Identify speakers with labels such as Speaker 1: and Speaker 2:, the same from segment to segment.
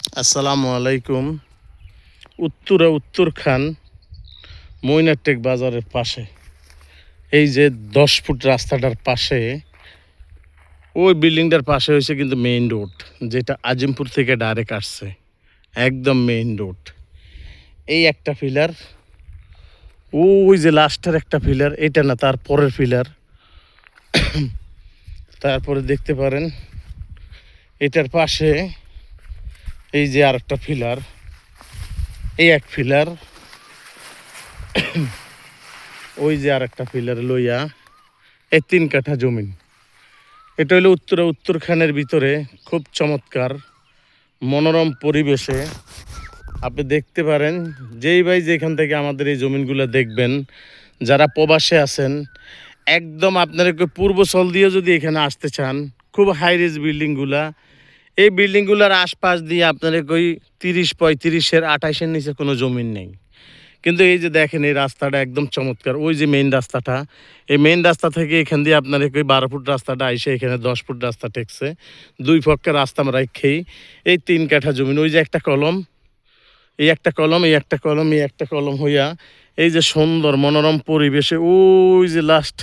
Speaker 1: আসসালামু আলাইকুম। উত্তরখান মইনারটেক বাজারের পাশে এই যে 10 ফুট রাস্তাটার পাশে ওই বিল্ডিংটার পাশে হয়েছে কিন্তু মেইন রোড, যেটা আজিমপুর থেকে ডাইরেক্ট আসছে, একদম মেইন রোড। এই একটা পিলার, ওই যে লাস্টের একটা পিলার, এটা না তার পরের পিলার। তারপরে দেখতে পারেন এটার পাশে এই যে আর একটা পিলার, এই এক পিলার, ওই যে আর একটা পিলার লইয়া এই 3 কাঠা জমিন। এটা হলো উত্তরখানের ভিতরে খুব চমৎকার মনোরম পরিবেশে আপনি দেখতে পারেন। যেই ভাই যেখান থেকে আমাদের এই জমিনগুলো দেখবেন, যারা প্রবাসে আছেন, একদম আপনার পূর্বস্থল দিয়ে যদি এখানে আসতে চান, খুব হাই রেজ বিল্ডিংগুলা, এই বিল্ডিংগুলোর আশপাশ দিয়ে আপনার ওই 30-35-এর 28-এর নিচে কোনো জমিন নেই। কিন্তু এই যে দেখেন এই রাস্তাটা একদম চমৎকার। ওই যে মেইন রাস্তাটা, এই মেইন রাস্তা থেকে এখান দিয়ে আপনার ওই 12 ফুট রাস্তাটা আইসে এখানে 10 ফুট রাস্তা টেকছে। 2 পক্ষের রাস্তা আমরা রেখেই এই 3 কাঠা জমিন, ওই যে একটা কলম, এই একটা কলম, এই একটা কলম, এই একটা কলম হইয়া এই যে সুন্দর মনোরম পরিবেশে ওই যে লাস্ট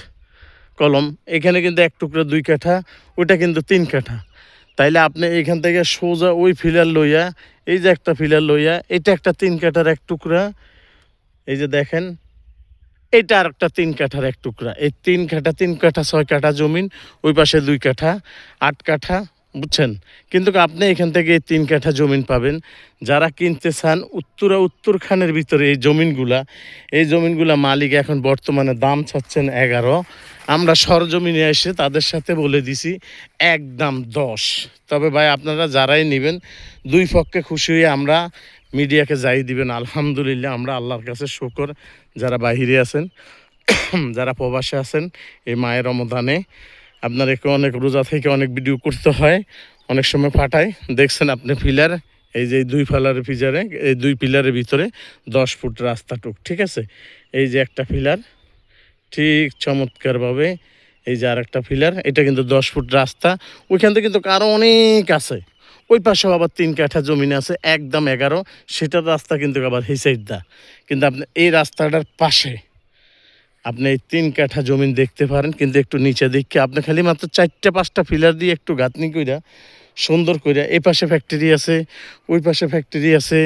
Speaker 1: কলম, এখানে কিন্তু 1 টুকরা 2 কাঠা, ওইটা কিন্তু 3 কাঠা। তাইলে আপনি এখান থেকে সোজা ওই ফিলার লইয়া, এই যে একটা ফিলার লইয়া, এটা একটা 3 কাঠার 1 টুকরা, এই যে দেখেন এটা আর একটা 3 কাঠার 1 টুকরা। এই 3 কাঠা 3 কাঠা 6 কাঠা জমিন, ওই পাশে 2 কাঠা 8 কাঠা, বুঝছেন? কিন্তু আপনি এখান থেকে এই 3 কাঠা জমিন পাবেন। যারা কিনতে চান উত্তরখানের ভিতরে এই জমিনগুলা মালিক এখন বর্তমানে দাম চাচ্ছেন 11। আমরা সরজমিনে এসে তাদের সাথে বলে দিছি একদম 10। তবে ভাই আপনারা যারাই নেবেন 2 পক্ষে খুশি হয়ে আমরা মিডিয়াকে যাই দিবেন। আলহামদুলিল্লাহ, আমরা আল্লাহর কাছে শুকর। যারা বাহিরে আছেন, যারা প্রবাসে আছেন, এই মায়ের রমদানে আপনাদেরকে অনেক রোজা থেকে অনেক ভিডিও করতে হয়, অনেক সময় ফাটায়। দেখছেন আপনি পিলার, এই যে 2 পিলারের ভিতরে 10 ফুট রাস্তাটুক, ঠিক আছে? এই যে একটা পিলার, ঠিক চমৎকারভাবে এই যে আর একটা পিলার, এটা কিন্তু 10 ফুট রাস্তা। ওইখান থেকে কিন্তু আরও অনেক আছে। ওই পাশেও আবার 3 কাঠা জমিন আছে, একদম 11। সেটার রাস্তা কিন্তু আবার এই সাইডটা। কিন্তু আপনি এই রাস্তাটার পাশে আপনি এই 3 কাঠা জমিন দেখতে পারেন। কিন্তু একটু নিচে দেখে আপনি খালি মাত্র 4-5টা পিলার দিয়ে একটু গাঁথনি কইরা সুন্দর কইরা, এই পাশে ফ্যাক্টরি আছে, ওই পাশে ফ্যাক্টরি আছে,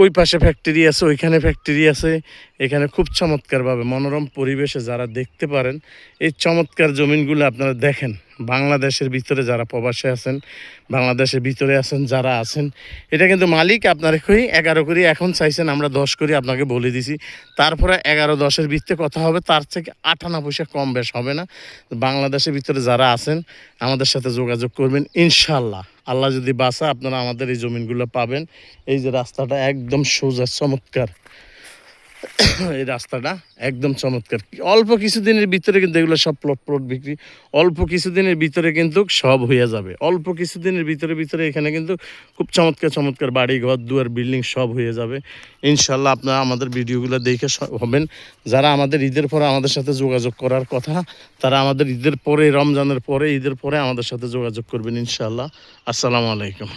Speaker 1: ওই পাশে ফ্যাক্টরি আছে, ওইখানে ফ্যাক্টরি আছে। এখানে খুব চমৎকারভাবে মনোরম পরিবেশে যারা দেখতে পারেন এই চমৎকার জমিনগুলো আপনারা দেখেন। বাংলাদেশের ভিতরে যারা প্রবাসে আছেন, বাংলাদেশের ভিতরে আছেন যারা আছেন, এটা কিন্তু মালিক আপনারা কই 11 করি, এখন চাইছেন আমরা 10 করি, আপনাকে বলে দিছি। তারপরে 11-10-এর ভিত্তে কথা হবে, তার থেকে 8 পয়সা কম বেশ হবে না। বাংলাদেশের ভিতরে যারা আছেন আমাদের সাথে যোগাযোগ করবেন ইনশাল্লাহ। আল্লাহ যদি বাঁচা, আপনারা আমাদের এই জমিনগুলো পাবেন। এই যে রাস্তাটা একদম সোজা চমৎকার, এই রাস্তাটা একদম চমৎকার। অল্প কিছুদিনের ভিতরে কিন্তু এগুলো সব প্লট বিক্রি, অল্প কিছুদিনের ভিতরে কিন্তু সব হয়ে যাবে। অল্প কিছুদিনের ভিতরে এখানে কিন্তু খুব চমৎকার বাড়ি ঘর দুয়ার বিল্ডিং সব হয়ে যাবে ইনশাল্লাহ। আপনারা আমাদের ভিডিওগুলো দেখে হবেন। যারা আমাদের ঈদের পরে আমাদের সাথে যোগাযোগ করার কথা, তারা আমাদের ঈদের পরে, রমজানের পরে, ঈদের পরে আমাদের সাথে যোগাযোগ করবেন ইনশাল্লাহ। আসসালামু আলাইকুম।